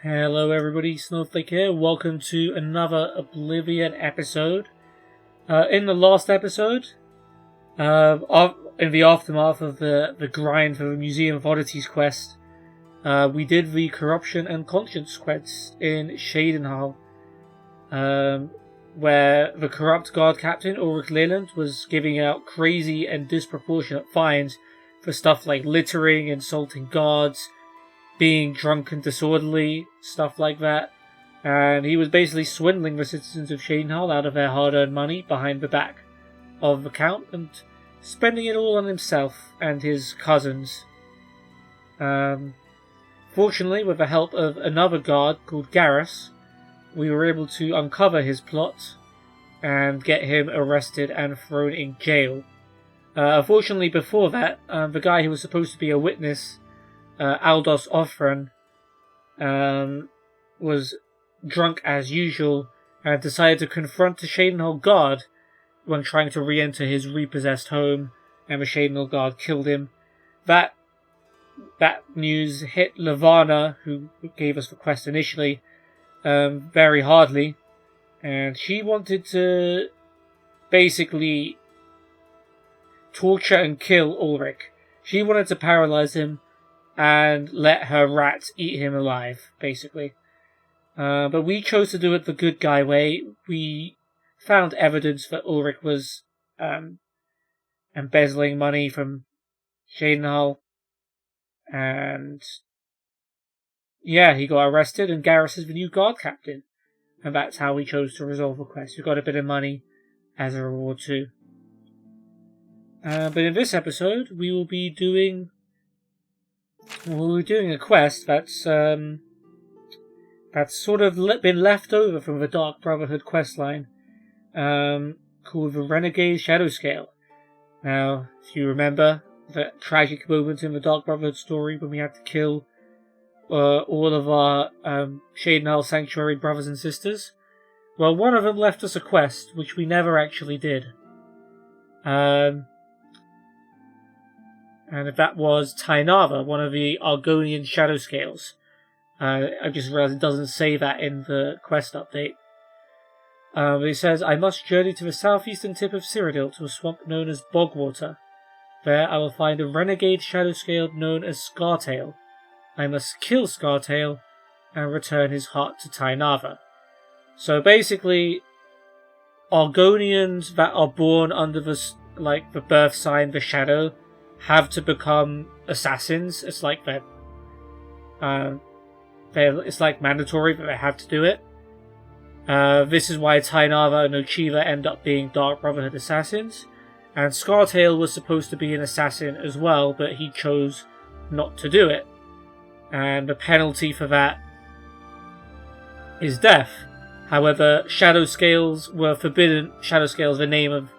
Hello everybody, Snowflake here. Welcome to another Oblivion episode. In the last episode, in the aftermath of the grind for the Museum of Oddities quest, we did the Corruption and Conscience quest in Shadenhall, where the corrupt guard captain, Ulrich Leland, was giving out crazy and disproportionate fines for stuff like littering, insulting guards, being drunk and disorderly, stuff like that. And he was basically swindling the citizens of Shadenhall out of their hard-earned money behind the back of the Count and spending it all on himself and his cousins. Fortunately, with the help of another guard called Garrus, we were able to uncover his plot and get him arrested and thrown in jail. Unfortunately, before that, the guy who was supposed to be a witness, Aldos Othran, was drunk as usual and decided to confront the Shadenhall guard when trying to re-enter his repossessed home, and the Shadenhall guard killed him. That news hit Lavana, who gave us the quest initially, very hardly, and she wanted to basically torture and kill Ulrich. She wanted to paralyze him and let her rats eat him alive, basically. But we chose to do it the good guy way. We found evidence that Ulrich was embezzling money from Shadenhall, and yeah, he got arrested, and Garrus is the new guard captain. And that's how we chose to resolve the quest. We got a bit of money as a reward too. But in this episode, we will be doing a quest that's sort of been left over from the Dark Brotherhood questline, called the Renegade Shadow Scale. Now, if you remember the tragic moment in the Dark Brotherhood story when we had to kill all of our Shadenhall Sanctuary brothers and sisters, well, one of them left us a quest which we never actually did. And that was Teinaava, one of the Argonian Shadow Scales. I just realized it doesn't say that in the quest update. It says, I must journey to the southeastern tip of Cyrodiil to a swamp known as Bogwater. There I will find a renegade shadow scale known as Scartail. I must kill Scartail and return his heart to Teinaava. So basically, Argonians that are born under the birth sign, the Shadow, have to become assassins. It's like it's like mandatory that they have to do it. This is why Teinaava and Ochiva end up being Dark Brotherhood assassins, and Scartail was supposed to be an assassin as well, but he chose not to do it, and the penalty for that is death. However, Shadow Scales were forbidden. Shadow Scales, the name of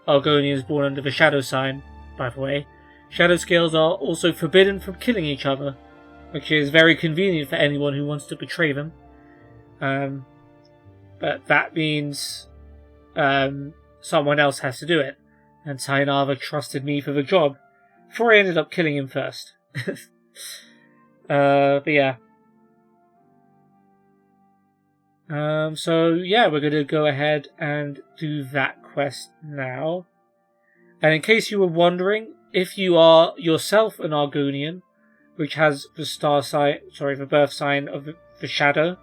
Argonians born under the Shadow sign, by the way. Shadow Scales are also forbidden from killing each other, which is very convenient for anyone who wants to betray them. But that means someone else has to do it, and Teinaava trusted me for the job, before I ended up killing him first. But yeah. So yeah, we're going to go ahead and do that quest now. And in case you were wondering, if you are yourself an Argonian, which has the birth sign of the Shadow,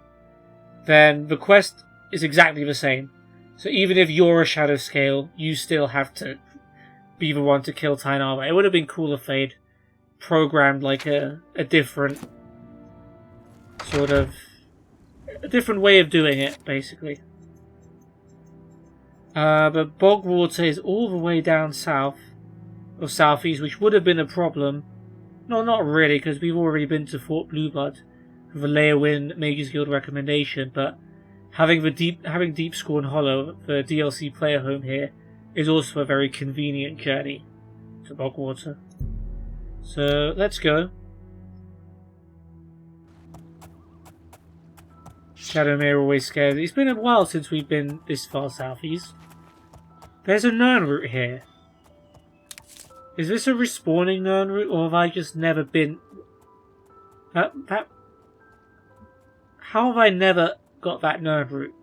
then the quest is exactly the same. So even if you're a Shadow Scale, you still have to be the one to kill Teinaava. It would have been cool if they'd programmed like a different way of doing it, basically. But Bogwater is all the way down south, or southeast, which would have been a problem. No, not really, because we've already been to Fort Blueblood with a Leowyn Mages Guild recommendation, but having Deep Scorn Hollow, the DLC player home here, is also a very convenient journey to Bogwater. So, let's go. Shadowmere always scared. It's been a while since we've been this far southeast. There's a Nirn route here. Is this a respawning Nirn route, or have I just never been... How have I never got that nerd route?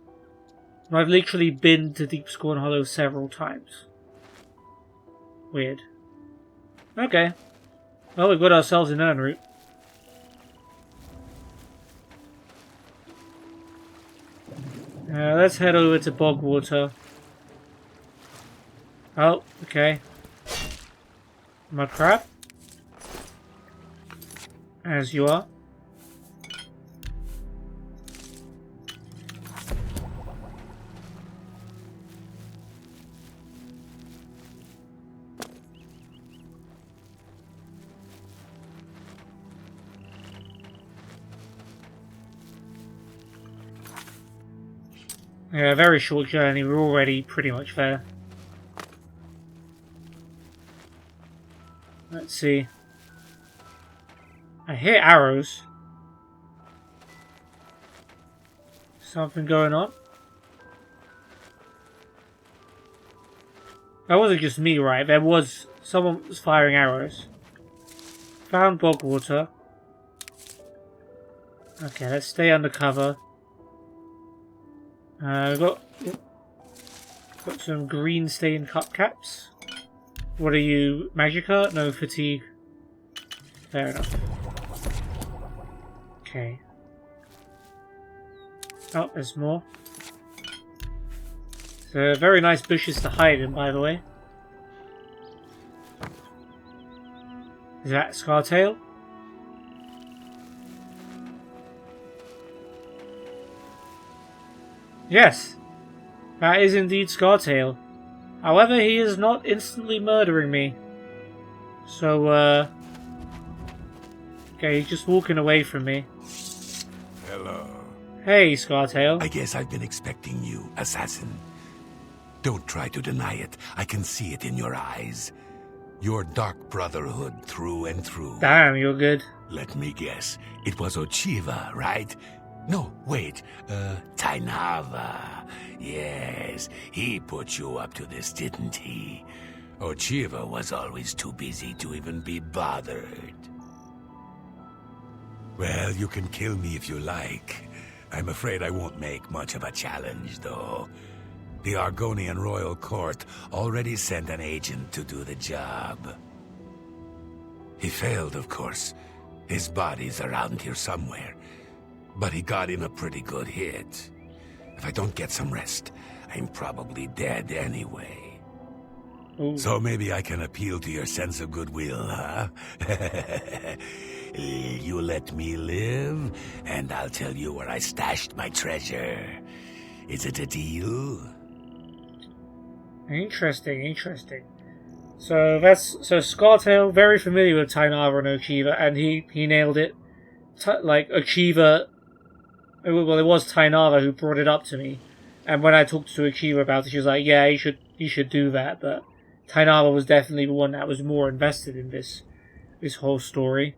I've literally been to Deep Scorn Hollow several times. Weird. Okay. Well, we've got ourselves a nerd route. Let's head over to Bogwater. Oh, okay. Mud crab. As you are. Yeah, very short journey, we're already pretty much there. Let's see. I hear arrows. Something going on? That wasn't just me, right? There was... someone was firing arrows. Found Bogwater. Okay, let's stay undercover. Got some green stained cup caps. What are you, Magica? No, fatigue. Fair enough. Okay. Oh, there's more. So, very nice bushes to hide in, by the way. Is that Scartail? Yes, that is indeed Scartail. However, he is not instantly murdering me. So, okay, he's just walking away from me. Hello. Hey, Scartail. I guess I've been expecting you, assassin. Don't try to deny it. I can see it in your eyes. Your dark brotherhood through and through. Damn, you're good. Let me guess. It was Ochiva, right? No, wait. Teinaava. Yes, he put you up to this, didn't he? Ochiva was always too busy to even be bothered. Well, you can kill me if you like. I'm afraid I won't make much of a challenge, though. The Argonian royal court already sent an agent to do the job. He failed, of course. His body's around here somewhere. But he got in a pretty good hit. If I don't get some rest, I'm probably dead anyway. Ooh. So maybe I can appeal to your sense of goodwill, huh? You let me live, and I'll tell you where I stashed my treasure. Is it a deal? Interesting, interesting. So Scartail, very familiar with Teinaava and Ochiva, and he nailed it. Like Ochiva, well, it was Teinaava who brought it up to me, and when I talked to Ochiva about it, she was like, "Yeah, you should do that." But Teinaava was definitely the one that was more invested in this whole story.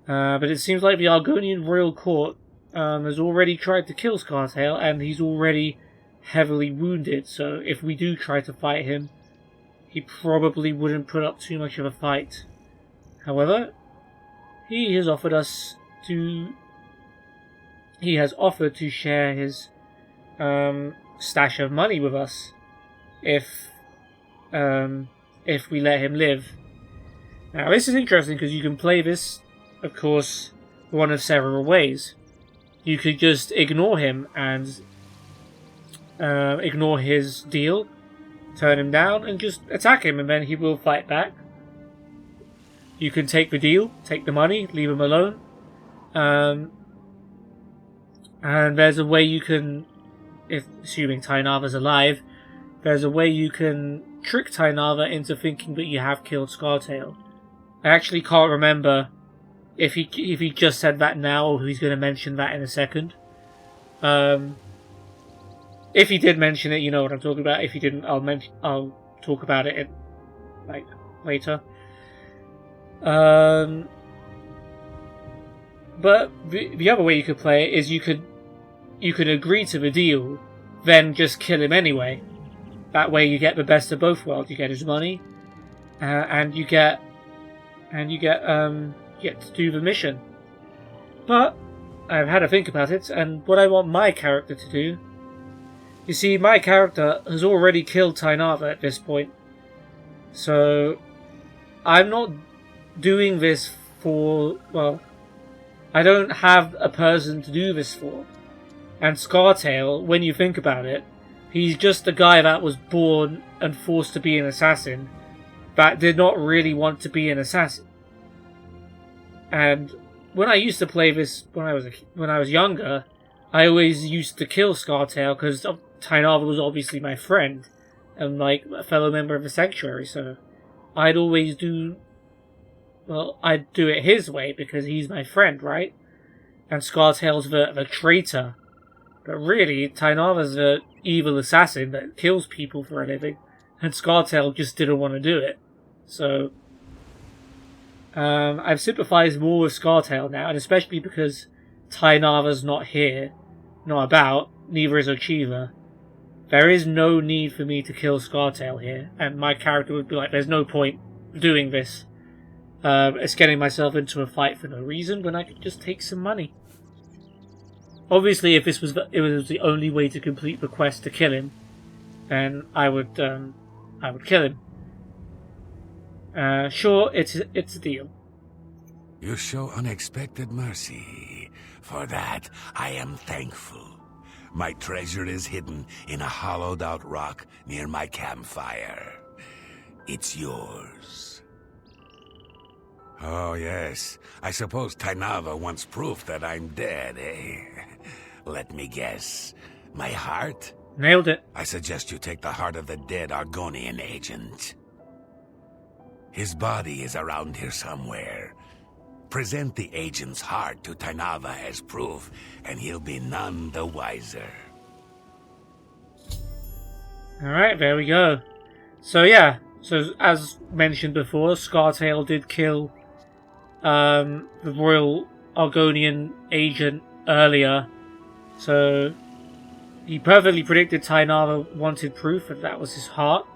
But it seems like the Argonian royal court has already tried to kill Scartail, and he's already heavily wounded. So if we do try to fight him, he probably wouldn't put up too much of a fight. However, he has offered to share his stash of money with us if we let him live. Now this is interesting because you can play this, of course, one of several ways. You could just ignore him and ignore his deal, turn him down, and just attack him, and then he will fight back. You can take the deal, take the money, leave him alone. And there's a way you can, if assuming Teinaava's alive, there's a way you can trick Teinaava into thinking that you have killed Scartail. I actually can't remember if he just said that now or he's going to mention that in a second. If he did mention it, you know what I'm talking about. If he didn't, I'll talk about it later. But the other way you could play it is you could agree to the deal, then just kill him anyway. That way you get the best of both worlds. You get his money, and you get to do the mission. But I've had to think about it, and what I want my character to do. You see, my character has already killed Teinaava at this point. So, I'm not doing this for, well, I don't have a person to do this for. And Scartail, when you think about it, he's just a guy that was born and forced to be an assassin, that did not really want to be an assassin. And when I used to play this when I was younger, I always used to kill Scartail because Teinaava was obviously my friend and like a fellow member of the Sanctuary. So I'd always I'd do it his way because he's my friend, right? And Scartail's the traitor. But really, Teinaava's the evil assassin that kills people for a living, and Scartail just didn't want to do it. So I've sympathised more with Scartail now, and especially because Teinaava's not here, not about, neither is Ochiva. There is no need for me to kill Scartail here, and my character would be like, there's no point doing this. It's getting myself into a fight for no reason when I could just take some money. Obviously, if it was the only way to complete the quest to kill him, then I would kill him. Sure, it's a deal. You show unexpected mercy. For that, I am thankful. My treasure is hidden in a hollowed-out rock near my campfire. It's yours. Oh, yes. I suppose Teinaava wants proof that I'm dead, eh? Let me guess. My heart? Nailed it. I suggest you take the heart of the dead Argonian agent. His body is around here somewhere. Present the agent's heart to Teinaava as proof, and he'll be none the wiser. Alright, there we go. So yeah, as mentioned before, Scartail did kill the Royal Argonian agent earlier. So he perfectly predicted Teinaava wanted proof that was his heart.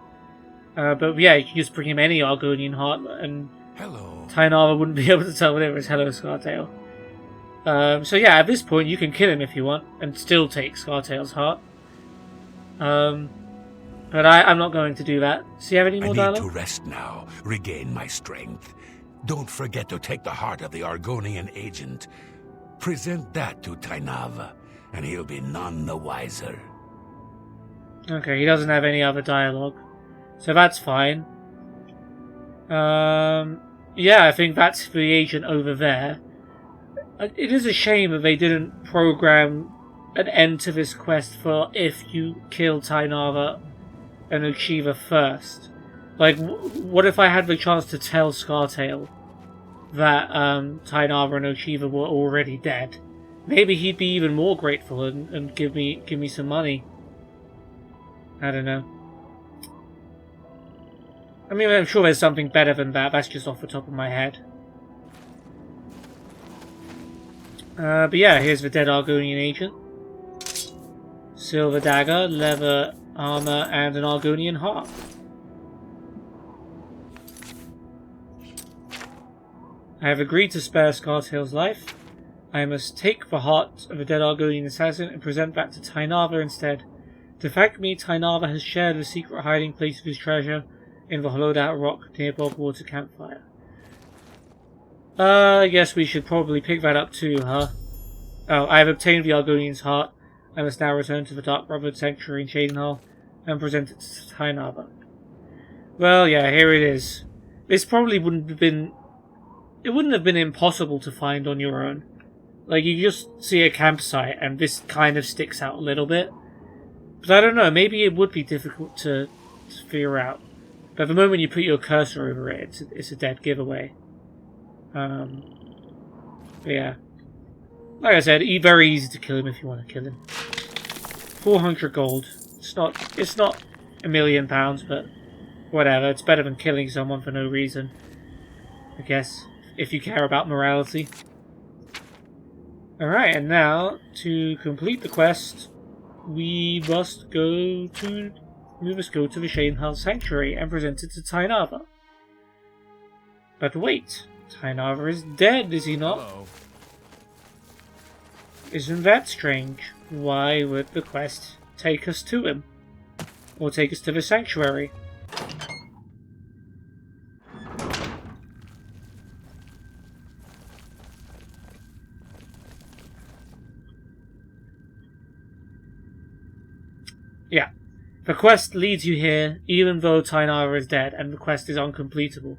But yeah, you can just bring him any Argonian heart, and hello. Teinaava wouldn't be able to tell whatever is hello, Scartail. So yeah, at this point you can kill him if you want, and still take Scartail's heart. But I'm not going to do that. Do you have any more dialogue? I need to rest now, regain my strength. Don't forget to take the heart of the Argonian agent. Present that to Teinaava, and he'll be none the wiser. Okay, he doesn't have any other dialogue, so that's fine. Yeah, I think that's the agent over there. It is a shame that they didn't program an end to this quest for if you kill Teinaava and Ochiva first. Like, what if I had the chance to tell Scartail that Teinaava and Ochiva were already dead? Maybe he'd be even more grateful and give me some money. I don't know. I mean, I'm sure there's something better than that. That's just off the top of my head. But yeah, here's the dead Argonian agent. Silver dagger, leather armor, and an Argonian heart. I have agreed to spare Scartail's life. I must take the heart of the dead Argonian assassin and present that to Teinaava instead. To thank me, Teinaava has shared the secret hiding place of his treasure in the hollowed-out rock near Bogwater campfire. I guess we should probably pick that up too, huh? Oh, I have obtained the Argonian's heart. I must now return to the Dark Brotherhood Sanctuary in Shadenhall and present it to Teinaava. Well, yeah, here it is. This probably wouldn't have been... It wouldn't have been impossible to find on your own. Like, you just see a campsite and this kind of sticks out a little bit. But I don't know, maybe it would be difficult to figure out. But the moment you put your cursor over it, it's a dead giveaway. But yeah. Like I said, very easy to kill him if you want to kill him. 400 gold. It's not £1 million, but whatever. It's better than killing someone for no reason, I guess, if you care about morality. Alright, and now, to complete the quest, we must go to the Shadenhall Sanctuary and present it to Teinaava. But wait, Teinaava is dead, is he not? Hello. Isn't that strange? Why would the quest take us to him? Or take us to the sanctuary? Yeah. The quest leads you here, even though Teinaava is dead and the quest is uncompletable.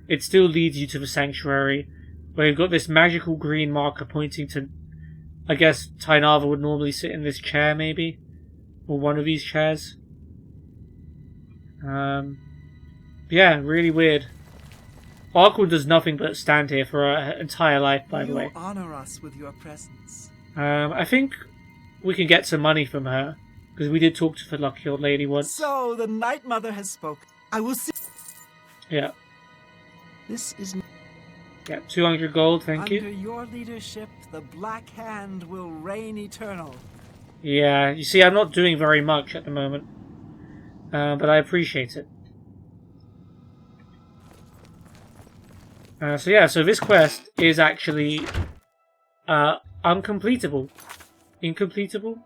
It still leads you to the sanctuary, where you've got this magical green marker pointing to... I guess Teinaava would normally sit in this chair, maybe? Or one of these chairs. Yeah, really weird. Arkwood does nothing but stand here for her entire life, by the way. You honor us with your presence. I think we can get some money from her, because we did talk to the lucky old lady once. So the Night Mother has spoken. I will see. Yeah. This is. Yeah, 200 gold, thank you. Under your leadership, the Black Hand will reign eternal. Yeah, you see, I'm not doing very much at the moment. But I appreciate it. So this quest is actually uncompletable. Incompletable?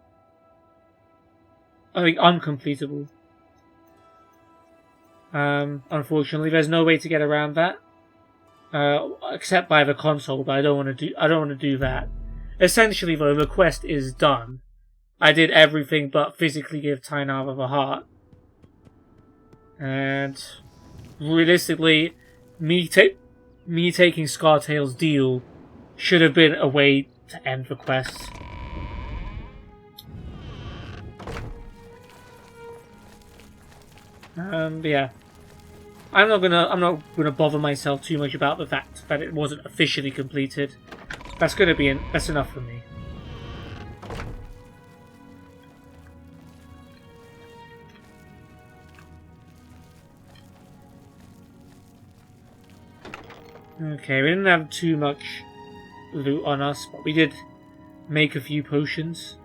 I think uncompletable. Unfortunately, there's no way to get around that. Except by the console, but I don't want to do that. Essentially, though, the quest is done. I did everything but physically give Teinaava the heart. And realistically, me taking Scartail's deal should have been a way to end the quest. Yeah. I'm not gonna bother myself too much about the fact that it wasn't officially completed. That's enough for me. Okay, we didn't have too much loot on us, but we did make a few potions.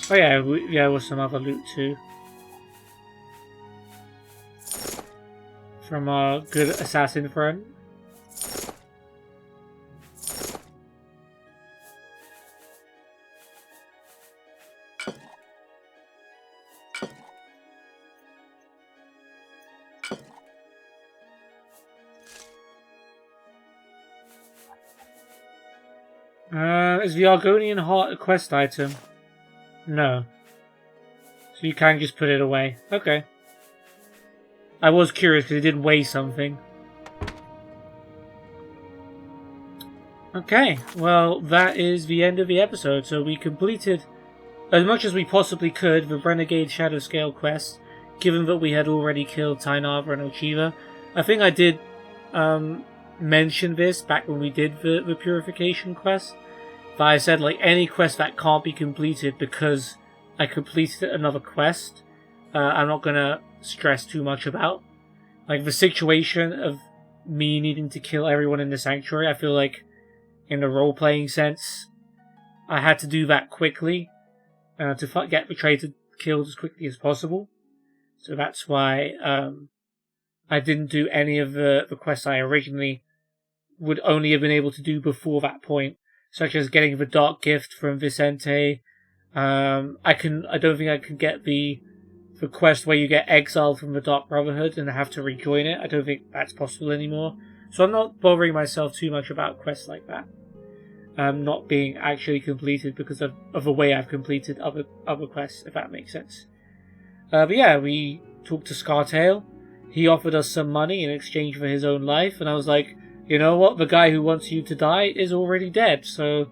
Oh yeah, there was some other loot too. From our good assassin friend. Is the Argonian Heart a quest item? No. So you can just put it away. Okay. I was curious because it did weigh something. Okay, well that is the end of the episode. So we completed as much as we possibly could the Renegade Shadowscale quest, given that we had already killed Teinaava and Ochiva. I think I did mention this back when we did the Purification quest. But I said, like, any quest that can't be completed because I completed another quest, I'm not gonna stress too much about. Like, the situation of me needing to kill everyone in the sanctuary, I feel like, in the role-playing sense, I had to do that quickly, to get the traitor killed as quickly as possible. So that's why, I didn't do any of the quests I originally would only have been able to do before that point. Such as getting the Dark Gift from Vicente. I don't think I can get the quest where you get exiled from the Dark Brotherhood and have to rejoin it. I don't think that's possible anymore. So I'm not bothering myself too much about quests like that. Not being actually completed because of the way I've completed other quests, if that makes sense. But yeah, we talked to Scartail. He offered us some money in exchange for his own life, and I was like, you know what, the guy who wants you to die is already dead, so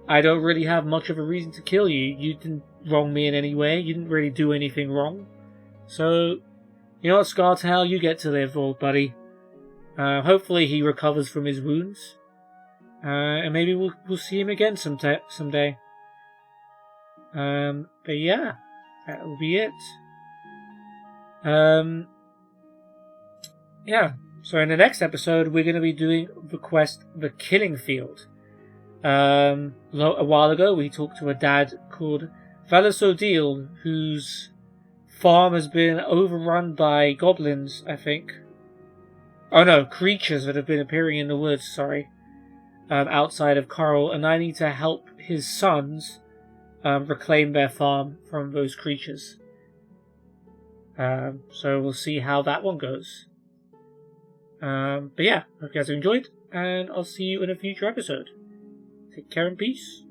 I don't really have much of a reason to kill you. You didn't wrong me in any way, you didn't really do anything wrong. So, you know what, Scartail, you get to live, old buddy. Hopefully he recovers from his wounds. And maybe we'll see him again someday. But yeah, that will be it. Yeah. So in the next episode, we're going to be doing the quest, The Killing Field. A while ago, we talked to a dad called Valasodil, whose farm has been overrun by goblins, I think. Oh no, creatures that have been appearing in the woods, sorry. Outside of Coral, and I need to help his sons reclaim their farm from those creatures. So we'll see how that one goes. But yeah, hope you guys have enjoyed, and I'll see you in a future episode. Take care and peace.